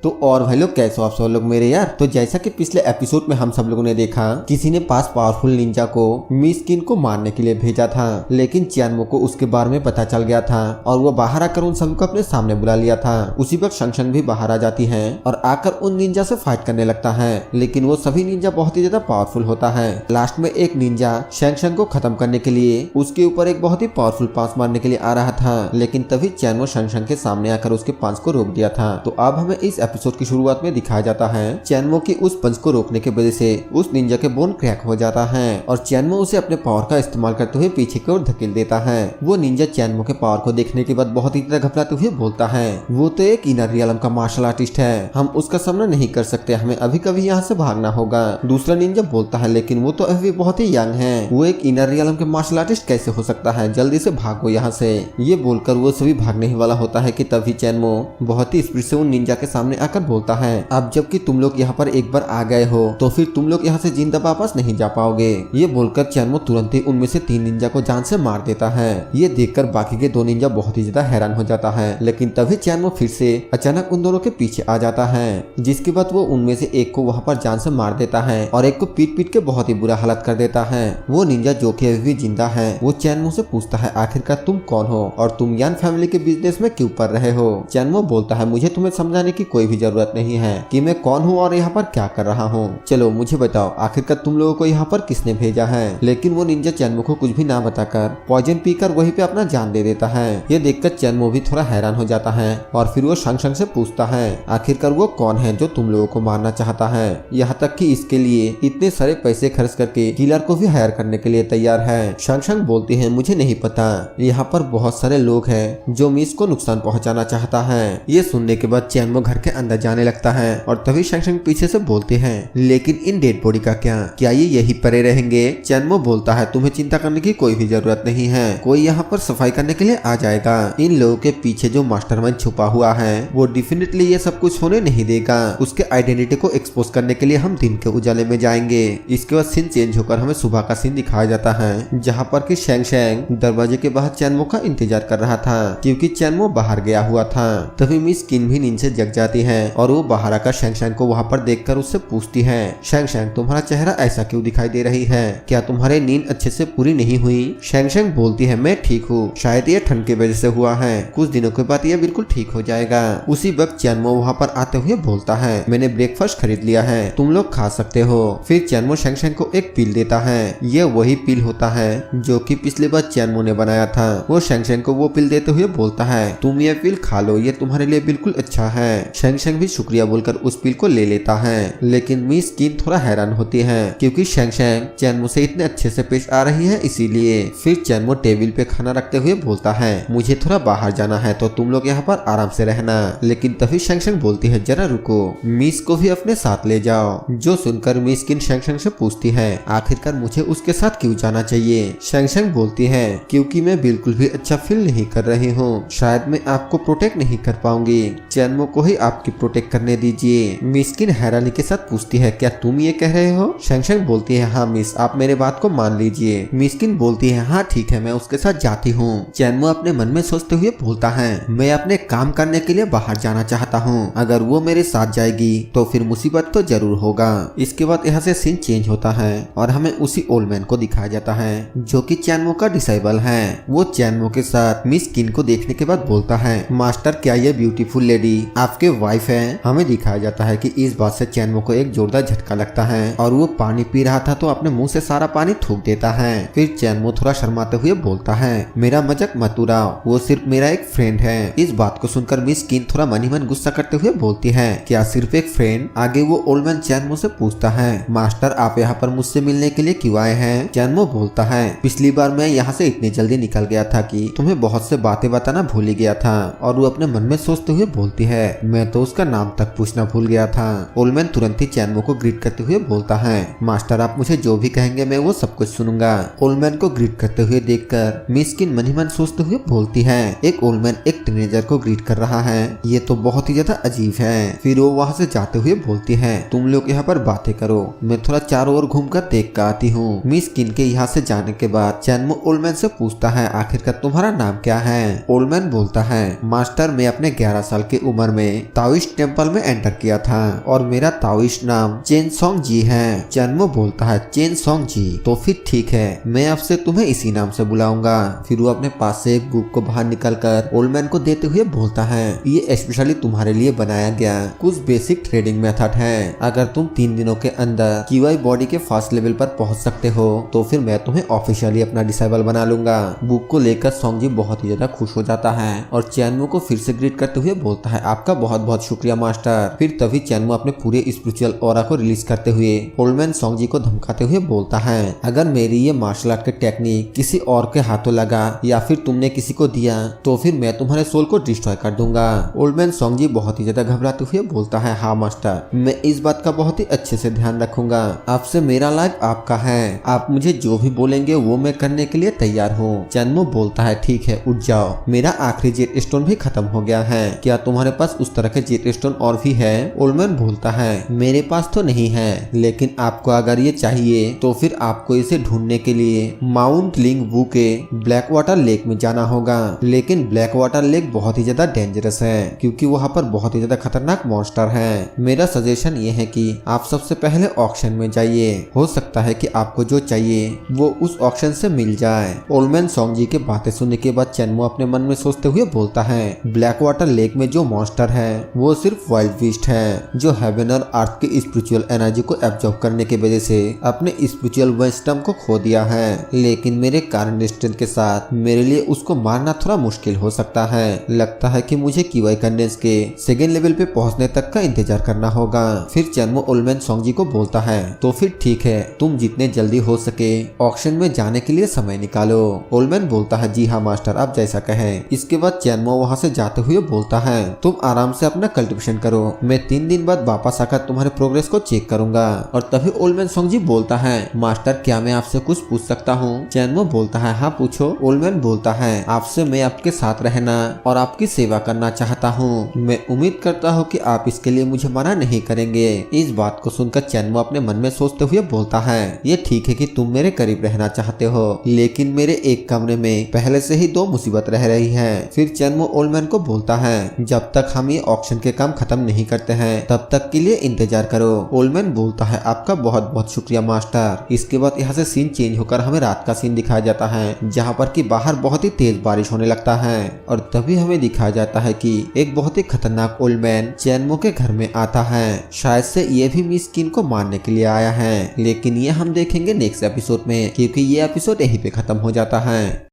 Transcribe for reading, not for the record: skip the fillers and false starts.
तो और भाई लोग कैसे हो आप सब लोग मेरे यार। तो जैसा कि पिछले एपिसोड में हम सब लोगों ने देखा, किसी ने पास पावरफुल निंजा को मिस्किन को मारने के लिए भेजा था, लेकिन चैनमो को उसके बारे में पता चल गया था और वो बाहर आकर उन सभी को अपने सामने बुला लिया था। उसी वक्त शंगशंग भी बाहर आ जाती है और आकर उन निंजा से फाइट करने लगता है, लेकिन वो सभी निंजा बहुत ही ज्यादा पावरफुल होता है। लास्ट में एक निंजा शंगशंग को खत्म करने के लिए उसके ऊपर एक बहुत ही पावरफुल पांच मारने के लिए आ रहा था, लेकिन तभी चैनमो शंगशंग के सामने आकर उसके पांच को रोक दिया था। तो अब हमें इस एपिसोड की शुरुआत में दिखाया जाता है चैनमो की उस पंच को रोकने की वजह से उस निंजा के बोन क्रैक हो जाता है और चैनमो उसे अपने पावर का इस्तेमाल करते हुए पीछे की ओर धकेल देता है। वो निंजा चैनमो के पावर को देखने के बाद बहुत ही ज्यादा घबराते हुए बोलता है, वो तो एक इनर रियलम का मार्शल आर्टिस्ट है, हम उसका सामना नहीं कर सकते, हमें अभी कभी यहाँ से भागना होगा। दूसरा निंजा बोलता है, लेकिन वो तो अभी बहुत ही यंग है, वो एक इनर रियलम के मार्शल आर्टिस्ट कैसे हो सकता है, जल्दी से भागो यहाँ से। ये बोलकर वो सभी भागने ही वाला होता है कि तभी चैनमो बहुत ही स्पीड से उन निंजा के सामने आकर बोलता है, अब जबकि तुम लोग यहाँ पर एक बार आ गए हो तो फिर तुम लोग यहाँ से जिंदा वापस नहीं जा पाओगे। ये बोलकर चैनमो तुरंत ही उनमें से 3 निंजा को जान से मार देता है। ये देखकर बाकी के 2 निंजा बहुत ही ज्यादा हैरान हो जाता है, लेकिन तभी चैनमो फिर से अचानक उन दोनों के पीछे आ जाता है, जिसके बाद वो उनमें से एक को वहाँ पर जान से मार देता है और एक को पीट पीट के बहुत ही बुरा हालत कर देता है। वो निंजा जो कि अभी भी जिंदा है, वो चैनमो से पूछता है, आखिरकार तुम कौन हो और तुम यान फैमिली के बिजनेस में क्यों पड़ रहे हो। चैनमो बोलता है, मुझे तुम्हें समझाने की कोई भी जरूरत नहीं है कि मैं कौन हूँ और यहाँ पर क्या कर रहा हूँ, चलो मुझे बताओ आखिरकार तुम लोगों को यहाँ पर किसने भेजा है। लेकिन वो निंजा चैनमो को कुछ भी ना बताकर पॉइजन पीकर वहीं पे अपना जान दे देता है। ये देखकर चैनमो भी थोड़ा हैरान हो जाता है और फिर वो शंगशंग से पूछता है, आखिरकार वो कौन है जो तुम लोगों को मारना चाहता है, यहाँ तक कि इसके लिए इतने सारे पैसे खर्च करके किलर को भी हायर करने के लिए तैयार है। शंगशंग बोलती है, मुझे नहीं पता, यहाँ पर बहुत सारे लोग हैं जो मिस को नुकसान पहुँचाना चाहता है। ये सुनने के बाद चैनमो घर के अंदर जाने लगता है और तभी शंगशंग पीछे से बोलते हैं, लेकिन इन डेड बॉडी का क्या ये यही पड़े रहेंगे। चैनमो बोलता है, तुम्हें चिंता करने की कोई भी जरूरत नहीं है, कोई यहाँ पर सफाई करने के लिए आ जाएगा। इन लोगों के पीछे जो मास्टरमाइंड छुपा हुआ है वो डेफिनेटली ये सब कुछ होने नहीं देगा। उसके आइडेंटिटी को एक्सपोज करने के लिए हम दिन के उजाले में जाएंगे। इसके बाद सीन चेंज होकर हमें सुबह का सीन दिखाया जाता है, जहाँ पर कि शंगशंग दरवाजे के बाहर चैनमो का इंतजार कर रहा था, क्योंकि चैनमो बाहर गया हुआ था। तभी मिस किन भी नींद से जग जाती है और वो बाहर आकर शंगशंग को वहाँ पर देखकर उससे पूछती है, शंगशंग तुम्हारा चेहरा ऐसा क्यों दिखाई दे रही है, क्या तुम्हारी नींद अच्छे से पूरी नहीं हुई। शंगशंग बोलती है, मैं ठीक हूँ, शायद ये ठंड की वजह से हुआ है, कुछ दिनों के बाद ये बिल्कुल ठीक हो जाएगा। उसी वक्त चैनमो वहाँ पर आते हुए बोलता है, मैंने ब्रेकफास्ट खरीद लिया है, तुम लोग खा सकते हो। फिर चैनमो शंगशंग को एक पिल देता है, ये वही पिल होता है जो कि पिछली बार चैनमो ने बनाया था। वो शंगशंग को वो पिल देते हुए बोलता है, तुम ये पिल खा लो, ये तुम्हारे लिए बिल्कुल अच्छा है। शंगशंग भी शुक्रिया बोलकर उस पिल को ले लेता है, लेकिन मिस किन थोड़ा हैरान होती है क्योंकि शंगशंग चैनमो से इतने अच्छे से पेश आ रही है, इसीलिए। फिर चैनमो टेबल पे खाना रखते हुए बोलता है, मुझे थोड़ा बाहर जाना है तो तुम लोग यहाँ पर आराम से रहना। लेकिन तभी शंगशंग बोलती है, जरा रुको, मिस को भी अपने साथ ले जाओ। जो सुनकर मिस किन शंगशंग से पूछती है, आखिरकार मुझे उसके साथ क्यों जाना चाहिए। शंगशंग बोलती है, क्योंकि मैं बिल्कुल भी अच्छा फील नहीं कर रही हूँ, शायद मैं आपको प्रोटेक्ट नहीं कर पाऊंगी, चैनमो को ही आपकी प्रोटेक्ट करने दीजिए। मिस किन हैरानी के साथ पूछती है, क्या तुम ये कह रहे हो। शंगशंग बोलती है, हाँ मिस, आप मेरे बात को मान लीजिए। मिस किन बोलती है, हाँ ठीक है, मैं उसके साथ जाती हूँ। चैनमो अपने मन में सोचते हुए बोलता है, मैं अपने काम करने के लिए बाहर जाना चाहता हूँ, अगर वो मेरे साथ जाएगी तो फिर मुसीबत तो जरूर होगा। इसके बाद यहाँ से सीन चेंज होता है और हमें उसी ओल्ड मैन को दिखाया जाता है जो कि चैनमो का डिसाइबल है। वो चैनमो के साथ मिस किन को देखने के बाद बोलता है, मास्टर क्या ये ब्यूटीफुल लेडी आपके वाइफ है। हमें दिखाया जाता है कि इस बात से चैनमो को एक जोरदार झटका लगता है और वो पानी पी रहा था तो अपने मुंह से सारा पानी थूक देता है। फिर चैनमो थोड़ा शर्माते हुए बोलता है, मेरा मजाक मत उड़ाओ, वो सिर्फ मेरा एक फ्रेंड है। इस बात को सुनकर मिस किन थोड़ा मनी मन गुस्सा करते हुए बोलती है, क्या सिर्फ एक फ्रेंड। आगे वो ओल्ड मैन चैनमो से पूछता है, मास्टर आप यहाँ पर मुझसे मिलने के लिए क्यों आए हैं। चैनमो बोलता है, पिछली बार मैं यहाँ से इतनी जल्दी निकल गया था कि तुम्हें बहुत से बातें बताना भूल ही गया था। और वो अपने मन में सोचते हुए बोलती है, मैं तो उसका नाम तक पूछना भूल गया था। ओल्ड मैन तुरंत ही चैनमो को ग्रीट करते हुए बोलता है, मास्टर आप मुझे जो भी कहेंगे मैं वो सब कुछ सुनूंगा। ओल्ड मैन को ग्रीट करते हुए देखकर मिस किन मन ही मन सोचते हुए बोलती है, एक ओल्ड मैन एक टीनेजर को ग्रीट कर रहा है, ये तो बहुत ही ज्यादा अजीब है। फिर वो वहाँ से जाते हुए बोलती है, तुम लोग यहाँ पर बातें करो, मैं थोड़ा चारों ओर घूम कर देख कर आती हूँ। मिस किन के यहाँ से जाने के बाद चैनमो ओल्ड मैन से पूछता है, आखिरकार तुम्हारा नाम क्या है। ओल्ड मैन बोलता है, मास्टर मैं अपने 11 साल की उम्र में ताओ ताओइस्ट टेम्पल में एंटर किया था और मेरा ताओइस्ट नाम चेन सोंग जी है। चैनमो बोलता है चेन सोंग जी, तो फिर ठीक है, मैं आपसे तुम्हें इसी नाम से बुलाऊंगा। फिर वो अपने पास से एक बुक को बाहर निकलकर ओल्ड मैन को देते हुए बोलता है, ये स्पेशली तुम्हारे लिए बनाया गया कुछ बेसिक ट्रेडिंग मेथड है। अगर तुम 3 दिनों के अंदर QI बॉडी के फर्स्ट लेवल पर पहुंच सकते हो तो फिर मैं तुम्हें ऑफिशियली अपना डिसेबल बना लूंगा। बुक को लेकर सोंग जी बहुत ही ज्यादा खुश हो जाता है और चैनमो को फिर से ग्रीट करते हुए बोलता है, आपका बहुत बहुत शुक्रिया मास्टर। फिर तभी चैनमो अपने पूरे स्पिरिचुअल ऑरा को रिलीज करते हुए ओल्ड मैन सोंग जी को धमकाते हुए बोलता है, अगर मेरी ये मार्शल आर्ट के टेक्निक किसी और के हाथों लगा या फिर तुमने किसी को दिया तो फिर मैं तुम्हारे सोल को डिस्ट्रॉय कर दूंगा। ओल्ड मैन सोंग जी बहुत ही ज्यादा घबराते हुए बोलता है, हाँ मास्टर, मैं इस बात का बहुत ही अच्छे से ध्यान रखूंगा। आपसे मेरा लाइफ आपका है, आप मुझे जो भी बोलेंगे वो मैं करने के लिए तैयार हूँ। चैनमो बोलता है, ठीक है उठ जाओ, मेरा आखिरी जेट स्टोन भी खत्म हो गया है, क्या तुम्हारे पास उस तरह के जेट स्टोन और भी है? ओल्ड मैन बोलता है, मेरे पास तो नहीं है, लेकिन आपको अगर ये चाहिए तो फिर आपको इसे ढूंढने के लिए माउंट लिंग वू के ब्लैक वाटर लेक में जाना होगा। लेकिन ब्लैक वाटर लेक बहुत ही ज्यादा डेंजरस है क्योंकि वहाँ पर बहुत ही ज्यादा खतरनाक मॉन्स्टर है। मेरा सजेशन ये है कि आप सबसे पहले ऑक्शन में जाइए, हो सकता है कि आपको जो चाहिए वो उस ऑक्शन से मिल जाए। ओल्ड मैन सोंग जी के बातें सुनने के बाद चैनमो अपने मन में सोचते हुए बोलता है, ब्लैक वाटर लेक में जो मॉन्स्टर है वो सिर्फ वाइल्ड बीस्ट है जो हेवन और अर्थ की स्पिरिचुअल एनर्जी को एब्जॉर्ब करने की वजह से अपने स्पिरिचुअल विजडम को खो दिया है। लेकिन मेरे करंट स्ट्रेंथ के साथ मेरे लिए उसको मारना थोड़ा मुश्किल हो सकता है। लगता है कि मुझे QI कंडेंस के सेकेंड लेवल पे पहुंचने तक का इंतजार करना होगा। फिर चैनमो ओल्ड मैन सोंग जी को बोलता है, तो फिर ठीक है, तुम जितने जल्दी हो सके ऑक्शन में जाने के लिए समय निकालो। ओल्ड मैन बोलता है, जी हाँ मास्टर, आप जैसा कहें। इसके बाद चैनमो वहाँ से जाते हुए बोलता है, तुम आराम से अपना कल्टिवेशन करो, मैं 3 दिन बाद वापस आकर तुम्हारे प्रोग्रेस को चेक करूंगा। और तभी ओल्ड मैन सोंग जी बोलता है, मास्टर क्या मैं आपसे कुछ पूछ सकता हूँ? चैनमो बोलता है, हाँ पूछो। ओल्ड मैन बोलता है, आपसे मैं आपके साथ रहना और आपकी सेवा करना चाहता हूँ, मैं उम्मीद करता हूँ कि आप इसके लिए मुझे मना नहीं करेंगे। इस बात को सुनकर चैनमो अपने मन में सोचते हुए बोलता है, ये ठीक है कि तुम मेरे करीब रहना चाहते हो, लेकिन मेरे एक कमरे में पहले से ही 2 मुसीबत रह रही है। फिर चैनमो ओल्ड मैन को बोलता है, जब तक हम ये ऑक्शन के काम खत्म नहीं करते हैं तब तक के लिए इंतजार करो। ओल्ड मैन बोलता है, आपका बहुत बहुत शुक्रिया मास्टर। इसके बाद यहाँ से सीन चेंज होकर हमें रात का सीन दिखाया जाता है जहाँ पर कि बाहर बहुत ही तेज बारिश होने लगता है और तभी हमें दिखाया जाता है कि एक बहुत ही खतरनाक ओल्ड मैन चैनमो के घर में आता है। शायद से ये भी मिस किन को मारने के लिए आया है, लेकिन ये हम देखेंगे नेक्स्ट एपिसोड में क्योंकि ये एपिसोड यहीं पे खत्म हो जाता है।